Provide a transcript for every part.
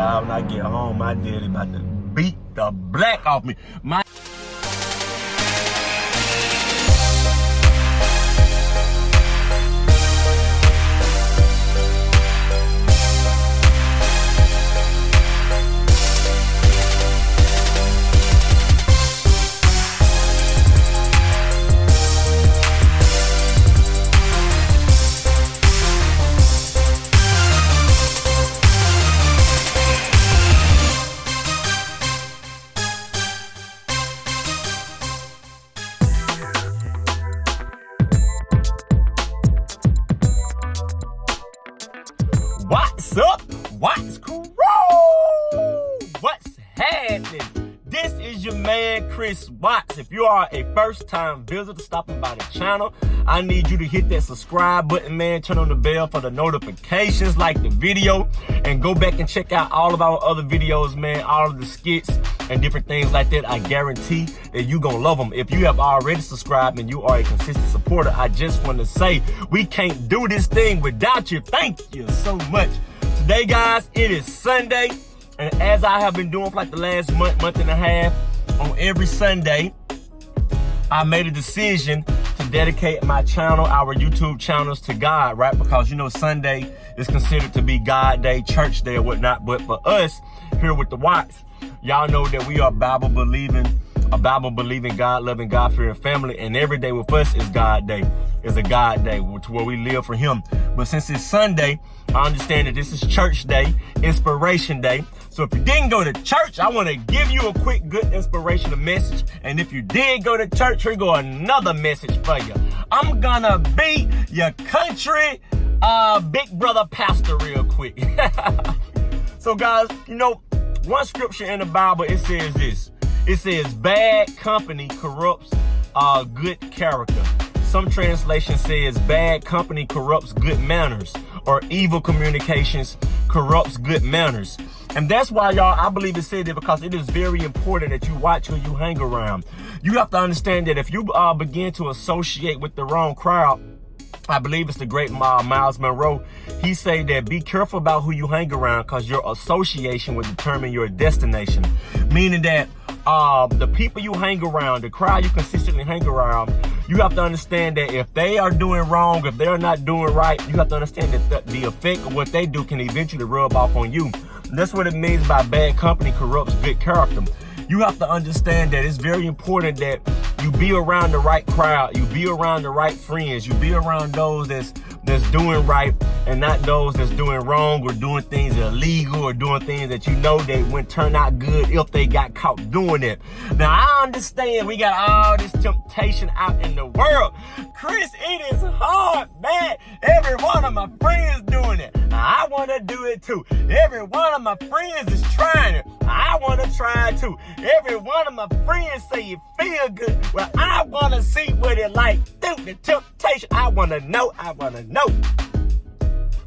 child. When I get home, my daddy about to beat the black off me. What's up? What's cool? What's happening? This is your man, Chris Watts. If you are a first-time visitor stopping by the channel, I need you to hit that subscribe button, man. Turn on the bell for the notifications, like the video, and go back and check out all of our other videos, man. All of the skits and different things like that. I guarantee that you're going to love them. If you have already subscribed and you are a consistent supporter, I just want to say we can't do this thing without you. Thank you so much. Today, guys, it is Sunday. And as I have been doing for like the last month and a half, on every Sunday, I made a decision to dedicate my channel, our YouTube channels, to God, right? Because, you know, Sunday is considered to be God Day, church day, or whatnot. But for us, here with the Watts, y'all know that we are a Bible-believing, God-loving, God-fearing family. And every day with us is God Day. It's a God Day, where we live for Him. But since it's Sunday, I understand that this is church day, inspiration day. So if you didn't go to church, I want to give you a quick, good inspirational message. And if you did go to church, here go another message for you. I'm gonna be your country big brother pastor real quick. So guys, you know, one scripture in the Bible, it says this. It says, bad company corrupts good character. Some translation says bad company corrupts good manners, or evil communications corrupts good manners. And that's why, y'all, I believe it said it, because it is very important that you watch who you hang around. You have to understand that if you begin to associate with the wrong crowd, I believe it's the great Miles Monroe. He said that be careful about who you hang around, because your association will determine your destination. Meaning that the people you hang around, the crowd you consistently hang around, you have to understand that if they are doing wrong, if they're not doing right, you have to understand that the effect of what they do can eventually rub off on you. And that's what it means by bad company corrupts good character. You have to understand that it's very important that you be around the right crowd, you be around the right friends, you be around those that's doing right, and not those that's doing wrong or doing things illegal or doing things that you know they wouldn't turn out good if they got caught doing it. Now, I understand we got all this temptation out in the world. Chris, it is hard, man. Every one of my friends doing it. I want to do it too. Every one of my friends is trying it. I want to try it too. Every one of my friends say it feel good. Well, I want to see what it like through the temptation. I want to know.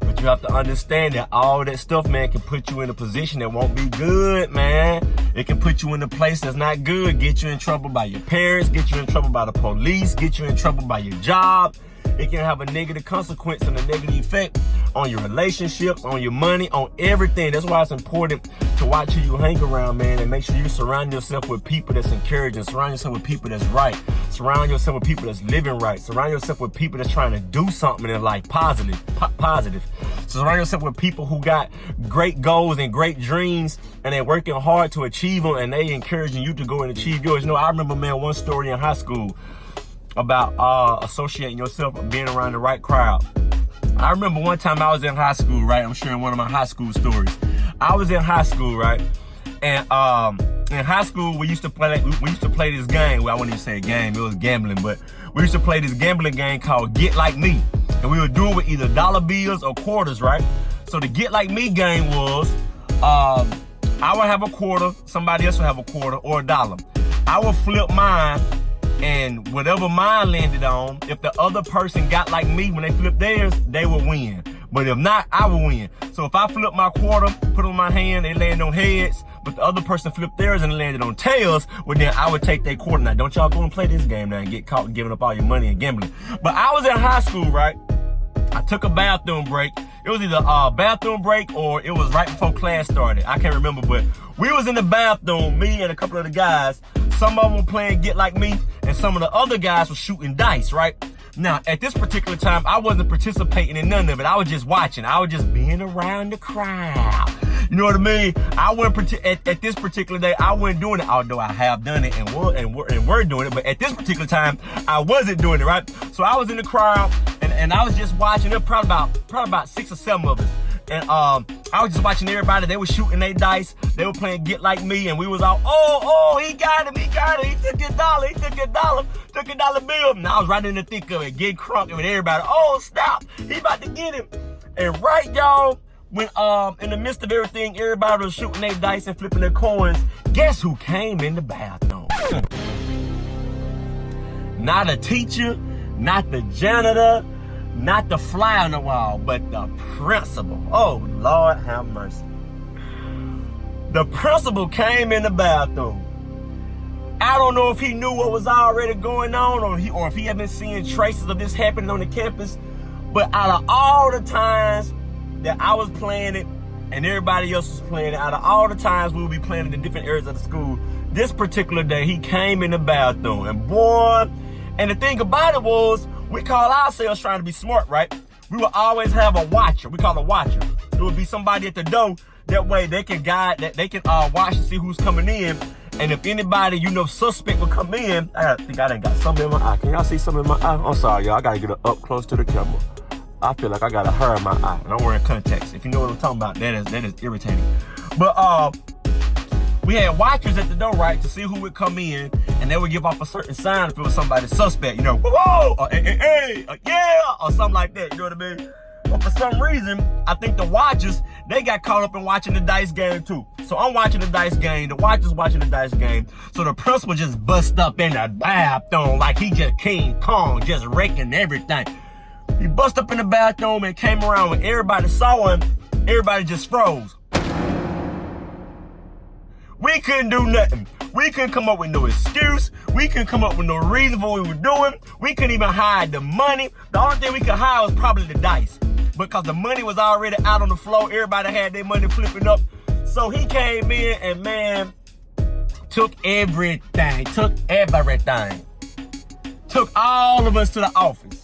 But you have to understand that all that stuff, man, can put you in a position that won't be good, man. It can put you in a place that's not good, get you in trouble by your parents, get you in trouble by the police, get you in trouble by your job. It can have a negative consequence and a negative effect on your relationships, on your money, on everything. That's why it's important to watch who you hang around, man, and make sure you surround yourself with people that's encouraging. Surround yourself with people that's right. Surround yourself with people that's living right. Surround yourself with people that's trying to do something in life, positive. So surround yourself with people who got great goals and great dreams, and they're working hard to achieve them, and they encouraging you to go and achieve yours. You know, I remember, man, one story in high school about associating yourself with being around the right crowd. I remember one time I was in high school, right? I'm sharing one of my high school stories. I was in high school, right? And in high school, we used to play this game. Well, I wouldn't even say a game, it was gambling, but we used to play this gambling game called Get Like Me. And we would do it with either dollar bills or quarters, right? So the Get Like Me game was, I would have a quarter, somebody else would have a quarter or a dollar. I would flip mine, and whatever mine landed on, if the other person got like me when they flipped theirs, they would win. But if not, I would win. So if I flip my quarter, put on my hand, they land on heads, but the other person flipped theirs and landed on tails, well then I would take their quarter. Now don't y'all go and play this game now and get caught giving up all your money and gambling. But I was in high school, right? I took a bathroom break. It was either a bathroom break or it was right before class started. I can't remember, but we was in the bathroom, me and a couple of the guys. Some of them were playing Get Like Me, and some of the other guys were shooting dice, right? Now, at this particular time, I wasn't participating in none of it. I was just watching. I was just being around the crowd. You know what I mean? I wasn't at this particular day, I wasn't doing it, although I have done it and we're doing it. But at this particular time, I wasn't doing it, right? So I was in the crowd and I was just watching. There probably about 6 or 7 of us. And I was just watching everybody. They were shooting their dice. They were playing Get Like Me, and we was all, oh, he got him. He took $1. Took $1 bill. And I was right in the thick of it, getting crunk with everybody. Oh, stop. He about to get him. And right, y'all, when in the midst of everything, everybody was shooting their dice and flipping their coins, guess who came in the bathroom? Not a teacher, not the janitor, not the fly on the wall, but the principal. Oh, Lord have mercy. The principal came in the bathroom. I don't know if he knew what was already going on or if he had been seeing traces of this happening on the campus, but out of all the times that I was playing it and everybody else was playing it, out of all the times we would be playing it in different areas of the school, this particular day he came in the bathroom. And boy, and the thing about it was, we call ourselves trying to be smart, right? We will always have a watcher. We call a watcher. It would be somebody at the door. That way they can guide, that they can watch and see who's coming in. And if anybody, suspect will come in, I think I done got something in my eye. Can y'all see something in my eye? I'm sorry, y'all. I gotta get it up close to the camera. I feel like I got a hair in my eye, and I'm wearing contacts. If you know what I'm talking about, that is irritating. But we had watchers at the door, right, to see who would come in, and they would give off a certain sign if it was somebody suspect, whoa, or hey, or yeah, or something like that, you know what I mean? But for some reason, I think the watchers, they got caught up in watching the dice game too. So I'm watching the dice game, the watchers watching the dice game. So the principal just bust up in the bathroom like he just King Kong, just wrecking everything. He bust up in the bathroom and came around when everybody saw him, everybody just froze. We couldn't do nothing. We couldn't come up with no excuse. We couldn't come up with no reason for what we were doing. We couldn't even hide the money. The only thing we could hide was probably the dice, because the money was already out on the floor. Everybody had their money flipping up. So he came in and, man, took everything. Took all of us to the office.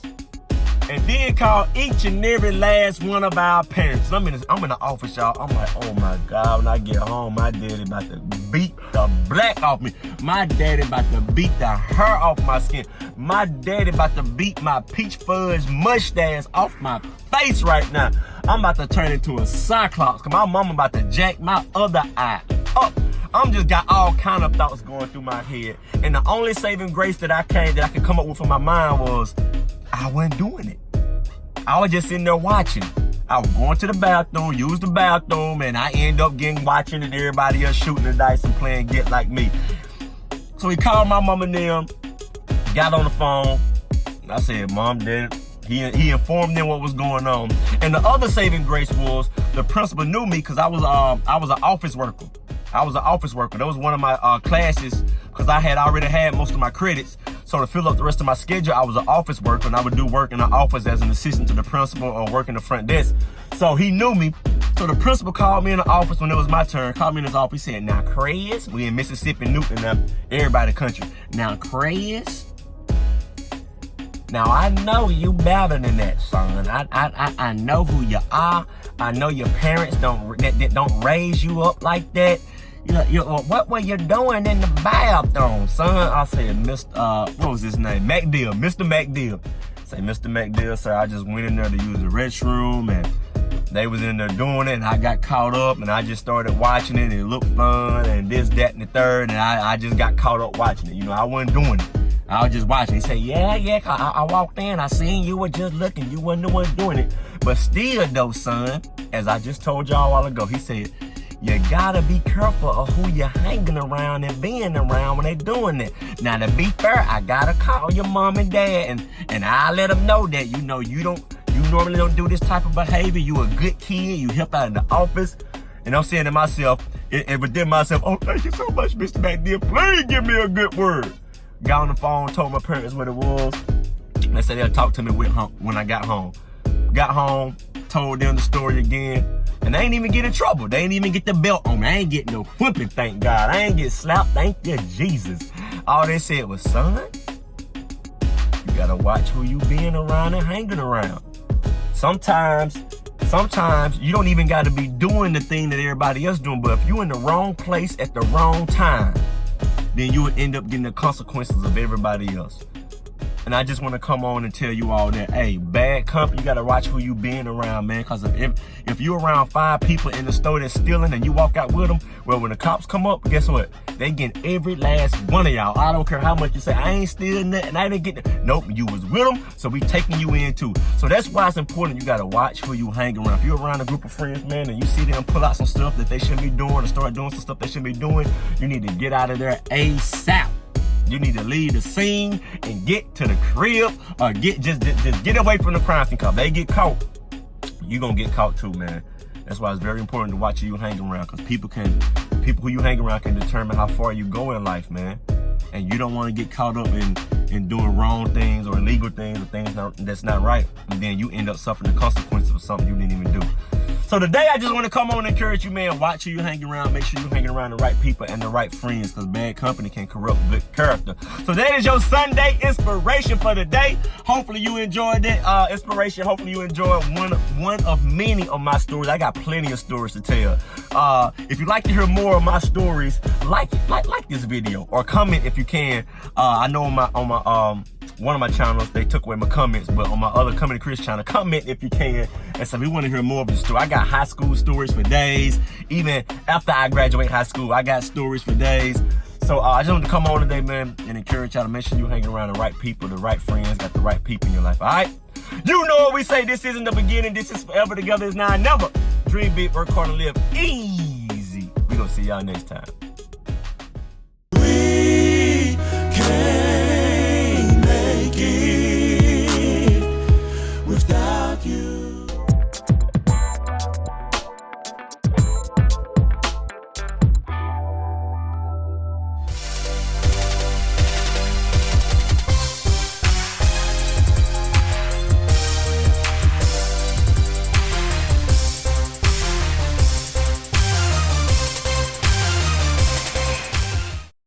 And then called each and every last one of our parents. I'm in the office, y'all. I'm like, oh my God, when I get home, my daddy about to beat the black off me. My daddy about to beat the hair off my skin. My daddy about to beat my peach fudge mustache off my face right now. I'm about to turn into a cyclops, because my mama about to jack my other eye up. I'm just got all kind of thoughts going through my head. And the only saving grace that I could come up with in my mind was, I wasn't doing it. I was just sitting there watching. I was going to the bathroom, use the bathroom, and I end up watching and everybody else shooting the dice and playing Get Like Me. So he called my mom and them, got on the phone, and I said, Mom, Dad, he informed them what was going on. And the other saving grace was the principal knew me because I was an office worker. That was one of my classes, because I had already had most of my credits. So to fill up the rest of my schedule, I was an office worker, and I would do work in the office as an assistant to the principal or work in the front desk. So he knew me. So the principal called me in the office when it was my turn, called me in his office. He said, now, Chris, we in Mississippi, Newton, now, everybody country. Now, Chris, now I know you better than that, son. I know who you are. I know your parents don't raise you up like that. What were you doing in the bathroom, son? I said, what was his name? McDill, Mr. McDill. I say, Mr. McDill, sir, I just went in there to use the restroom, and they was in there doing it, and I got caught up, and I just started watching it, and it looked fun, and this, that, and the third, and I just got caught up watching it. I wasn't doing it. I was just watching. He said, yeah, I walked in, I seen you were just looking. You wasn't the one doing it. But still, though, son, as I just told y'all a while ago, he said, you gotta be careful of who you're hanging around and being around when they doing it. Now, to be fair, I gotta call your mom and dad, and I let them know that, you normally don't do this type of behavior. You a good kid. You help out in the office. And I'm saying to myself, and within myself, oh, thank you so much, Mr. McDill. Please give me a good word. Got on the phone, told my parents what it was. They said they'll talk to me when I got home. got home, told them the story again, and they ain't even get in trouble. They ain't even get the belt on me. I ain't get no whipping, thank God. I ain't get slapped, thank you, Jesus. All they said was, son, you gotta watch who you being around and hanging around. Sometimes you don't even gotta be doing the thing that everybody else doing, but if you in the wrong place at the wrong time, then you would end up getting the consequences of everybody else. And I just want to come on and tell you all that, hey, bad company, you got to watch who you being around, man. Because if you're around 5 people in the store that's stealing and you walk out with them, well, when the cops come up, guess what? They getting every last one of y'all. I don't care how much you say, I ain't stealing nothing, I didn't get that. Nope, you was with them, so we taking you in too. So that's why it's important. You got to watch who you hang around. If you're around a group of friends, man, and you see them pull out some stuff that they shouldn't be doing or start doing some stuff they shouldn't be doing, you need to get out of there ASAP. You need to leave the scene and get to the crib or just get away from the crime scene. Cause they get caught, you gonna get caught too, man. That's why it's very important to watch who you hang around, because people who you hang around can determine how far you go in life, man. And you don't want to get caught up in doing wrong things or illegal things or things that's not right, and then you end up suffering the consequences of something you didn't even do. So today I just want to come on and encourage you, man, watch who you hang around. Make sure you're hanging around the right people and the right friends, because bad company can corrupt good character. So that is your Sunday inspiration for the day. Hopefully you enjoyed that inspiration. Hopefully you enjoyed one of many of my stories. I got plenty of stories to tell. If you'd like to hear more of my stories, like this video or comment if you can. I know on my one of my channels, they took away my comments, but on my other Comedy Chris channel, comment if you can. And so we want to hear more of the story. I got high school stories for days. Even after I graduate high school, I got stories for days. So I just wanted to come on today, man, and encourage y'all to make sure you hanging around the right people, the right friends, got the right people in your life, all right? You know what we say, this isn't the beginning, this is forever, together is now and never. Dream big, work hard, and live easy. We gonna see y'all next time.